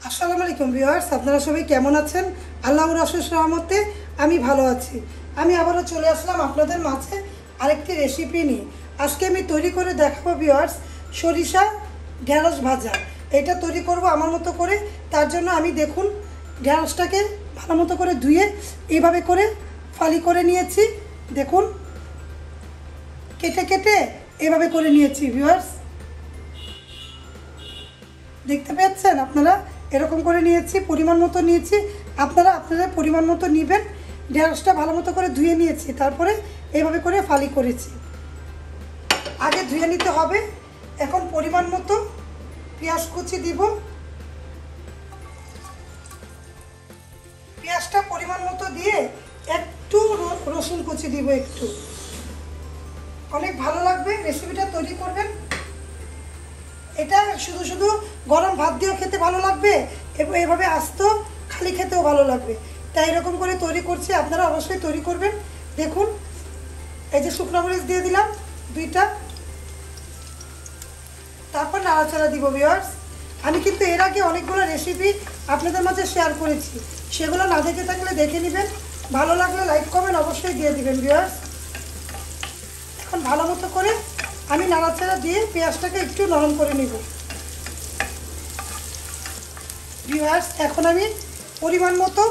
আসসালামু আলাইকুম ভিউয়ার্স, আপনারা সবাই কেমন আছেন? আল্লাহর অশেষ রহমতে আমি ভালো আছি। আমি আবারও চলে আসলাম আপনাদের মাঝে আরেকটি রেসিপি নিয়ে। আজকে আমি তৈরি করে দেখাবো ভিউয়ার্স সরিষা ঢেঁড়স ভাজা। এটা তৈরি করব আমার মতো করে। তার জন্য আমি দেখুন ঢেঁড়সটাকে ভালো মতো করে ধুয়ে এইভাবে করে ফালি করে নিয়েছি। দেখুন কেটে কেটে এভাবে করে নিয়েছি ভিউয়ার্স, দেখতে পাচ্ছেন আপনারা, এরকম করে নিয়েছি, পরিমাণ মতো নিয়েছি। আপনারা আপনাদের পরিমাণ মতো নেবেন। ঢেঁড়সটা ভালো মতো করে ধুয়ে নিয়েছি, তারপরে এইভাবে করে ফালি করেছি। আগে ধুয়ে নিতে হবে। এখন পরিমাণ মতো পেঁয়াজ কুচি দিব। পেঁয়াজটা পরিমাণ মতো দিয়ে একটু রসুন কুচি দিব, একটু। অনেক ভালো লাগবে রেসিপিটা তৈরি করবেন। এটা শুধু শুধু গরম ভাত দিয়েও খেতে ভালো লাগবে এবং এভাবে আস্ত খালি খেতেও ভালো লাগবে। তাই এরকম করে তৈরি করছি, আপনারা অবশ্যই তৈরি করবেন। দেখুন এই যে শুকনো মরিচ দিয়ে দিলাম 2টা, তারপর নাড়াচাড়া দিব ভিউয়ার্স। আমি কিন্তু এর আগে অনেকগুলো রেসিপি আপনাদের মাঝে শেয়ার করেছি, সেগুলো না দেখে থাকলে দেখে নেবেন। ভালো লাগলে লাইক কমেন্ট অবশ্যই দিয়ে দিবেন ভিউয়ার্স। এখন ভালো মতো করে আমি নাড়াচাড়া দিয়ে পেঁয়াজটাকে একটু নরম করে নিব ভিউয়ার্স। এখন আমি পরিমাণ মতো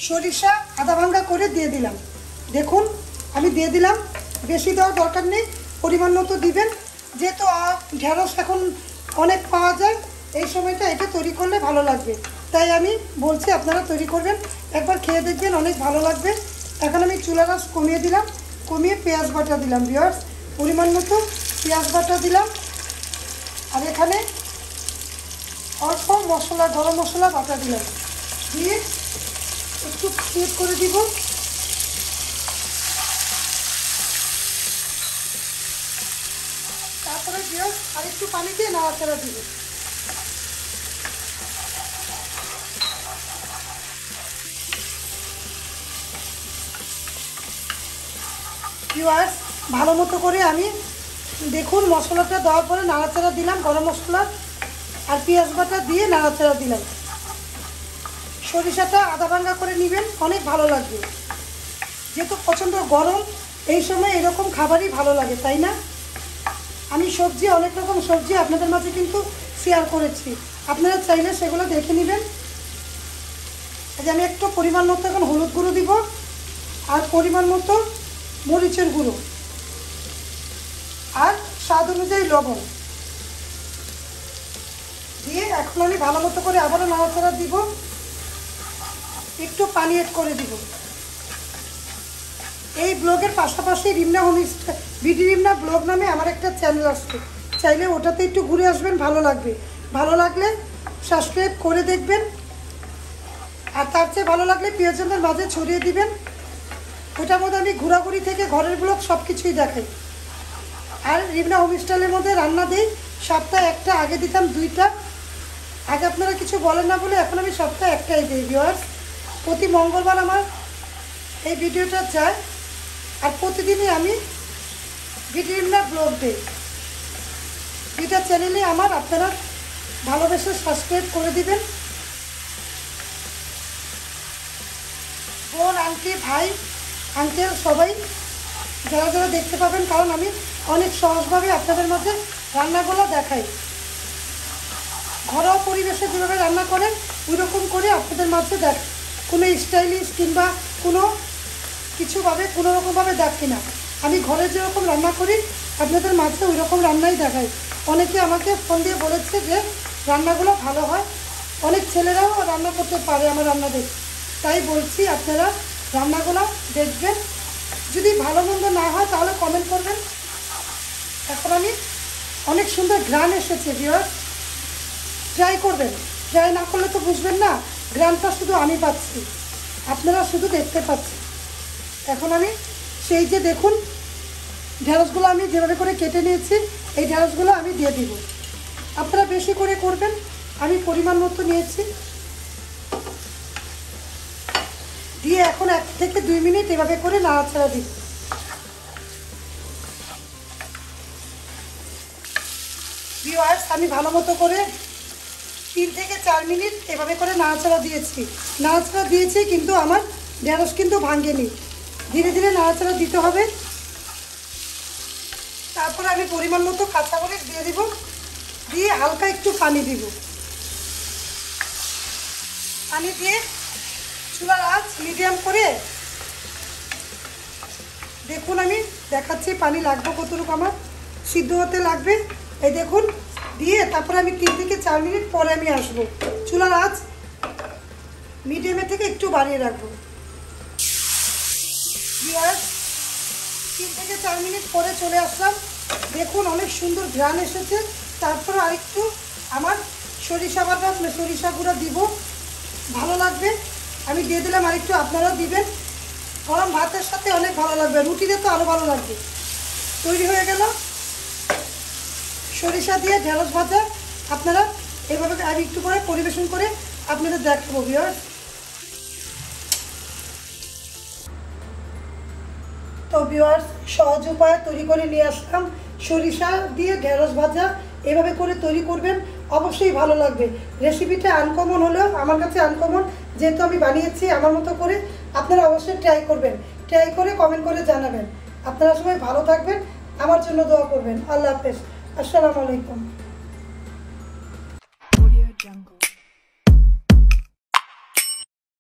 সরিষা আদা ভাঙ্গা করে দিয়ে দিলাম। দেখুন আমি দিয়ে দিলাম, বেশি দেওয়ার দরকার নেই, পরিমাণ মতো দিবেন। যেহেতু ঢেঁড়স এখন অনেক পাওয়া যায়, এই সময়টা এটা তৈরি করলে ভালো লাগবে, তাই আমি বলছি আপনারা তৈরি করবেন। একবার খেয়ে দেখবেন, অনেক ভালো লাগবে। এখন আমি চুলার আঁচ কমিয়ে দিলাম, কমিয়ে পেঁয়াজ বাটা দিলাম ভিউয়ার্স। পরিমাণ মতো পেঁয়াজ বাটা দিলাম, আর এখানে অল্প মশলা, গরম মশলা বাটা দিলাম, দিয়ে একটু ফ্রাই করে দিব। তারপরে দিয়ে আর একটু পানি দিয়ে নাড়াচাড়া দিব। ভিউয়ার্স ভালো মতো করে আমি দেখুন মশলাটা দেওয়ার পরে নাড়াচাড়া দিলাম, গরম মশলা আর পেঁয়াজ বাটা দিয়ে নাড়াচাড়া দিলাম। সরিষাটা আদা ভাঙ্গা করে নেবেন, অনেক ভালো লাগবে। যেহেতু প্রচণ্ড গরম, এই সময় এরকম খাবারই ভালো লাগে, তাই না? আমি সবজি, অনেক রকম সবজি আপনাদের মাঝে কিন্তু শেয়ার করেছি, আপনারা চাইলে সেগুলো দেখে নেবেন। আমি একটু পরিমাণ মতো এখন হলুদ গুঁড়ো দিব, আর পরিমাণ মতো মরিচের গুঁড়ো, আর স্বাদ অনুযায়ী লবণ দিয়ে এখন আমি ভালো মতো করে আবারও নাড়াচাড়া দিব। একটু পানি এড করে দিব। এই ব্লগের পাশাপাশি রিমনা হোমস্টে, বিডি রিমনা ব্লগ নামে আমার একটা চ্যানেল আসছে, চাইলে ওটাতে একটু ঘুরে আসবেন, ভালো লাগবে। ভালো লাগলে সাবস্ক্রাইব করে দেখবেন, আর তার চেয়ে ভালো লাগলে প্রিয়জনদের মাঝে ছড়িয়ে দিবেন। ওটার মধ্যে আমি ঘোরাঘুরি থেকে ঘরের ব্লগ সব কিছুই দেখাই। আর রিমনা হোমস্টাইলের মধ্যে রান্না দিই, সপ্তাহে একটা, আগে দিতাম 2টা। আগে আপনারা কিছু বলেন না বলে এখন আমি সপ্তাহে একটাই দিই ভিউয়ার্স। প্রতি মঙ্গলবার আমার এই ভিডিওটা যায়, আর প্রতিদিনই আমি বিডি রিমনা ব্লগ দিই। 2টা চ্যানেলে আমার, আপনারা ভালোবেসে সাবস্ক্রাইব করে দিবেন। বোন, আন্টি, ভাই, আঙ্কেল সবাই যারা যারা দেখতে পাবেন, কারণ আমি অনেক সহজভাবে আপনাদের মধ্যে রান্নাগুলো দেখাই। ঘরোয়া পরিবেশে যেভাবে রান্না করেন ওই রকম করে আপনাদের মাঝে দেখ, কোনো স্টাইলিশ কিংবা কোনো কিছুভাবে কোনো রকমভাবে দেখি না। আমি ঘরে যেরকম রান্না করি আপনাদের মাঝে ওই রকম রান্নাই দেখাই। অনেকে আমাকে ফোন দিয়ে বলেছে যে রান্নাগুলো ভালো হয়, অনেক ছেলেরাও রান্না করতে পারে আমার রান্না দেখে। তাই বলছি আপনারা রান্নাগুলো দেখবেন, যদি ভালো মন্দ না হয় তাহলে কমেন্ট করবেন। এখন আমি অনেক সুন্দর ঘ্রাণ এসেছে ভিউয়ার্স, ট্রাই করবেন। ট্রাই না করলে তো বুঝবেন না, ঘ্রাণটা শুধু আমি পাচ্ছি, আপনারা শুধু দেখতে পাচ্ছেন। এখন আমি সেই যে দেখুন ঢেঁড়সগুলো আমি যেভাবে করে কেটে নিয়েছি, এই ঢেঁড়সগুলো আমি দিয়ে দিব। আপনারা বেশি করে করবেন, আমি পরিমাণ মতো নিয়েছি। দিয়ে এখন 1 থেকে 2 মিনিট এভাবে করে নাড়াচাড়া দিব। ভিউয়ার্স আমি ভালো মতো করে 3 থেকে 4 মিনিট এভাবে করে নাড়াচাড়া দিয়েছি কিন্তু আমার ঢেঁড়স কিন্তু ভাঙেনি। ধীরে ধীরে নাড়াচাড়া দিতে হবে। তারপর আমি পরিমাণ মতো কাঁচামরিচ দিয়ে দিব, দিয়ে হালকা একটু পানি দিব। পানি দিয়ে চুলার আঁচ মিডিয়াম করে, দেখুন আমি দেখাচ্ছি পানি লাগবে কতটুকু আমার সিদ্ধ হতে লাগবে। এই দেখুন দিয়ে তারপরে আমি 3 থেকে 4 মিনিট পরে আমি আসবো। চুলার আঁচ মিডিয়ামে থেকে একটু বাড়িয়ে রাখবো। 3 থেকে 4 মিনিট পরে চলে আসলাম। দেখুন অনেক সুন্দর ঘ্রাণ এসেছে। তারপর আরেকটু আমার সরিষা বাটা সরিষা গুঁড়া দিব, ভালো লাগবে। আমি দিয়ে দিলাম আরেকটু, আপনারাও দিবেন। গরম ভাতের সাথে অনেক ভালো লাগবে, রুটিতে তো আরও ভালো লাগবে। তৈরি হয়ে গেল সরিষা দিয়ে ঢেঁড়স ভাজা। আপনারা এইভাবে আমি একটু পরে পরিবেশন করে আপনাদের দেখাবো ভিউয়ার্স। তো ভিউয়ার্স সহজ উপায়ে তৈরি করে নিয়ে আসলাম সরিষা দিয়ে ঢেঁড়স ভাজা। এভাবে করে তৈরি করবেন, অবশ্যই ভালো লাগবে। রেসিপিটা আনকমন হলেও আমার কাছে আনকমন, যেহেতু আমি বানিয়েছি আমার মতো করে। আপনারা অবশ্যই ট্রাই করবেন, ট্রাই করে কমেন্ট করে জানাবেন। আপনারা সবাই ভালো থাকবেন, আমার জন্য দোয়া করবেন। আল্লাহ হাফেজ, আসসালামু আলাইকুম।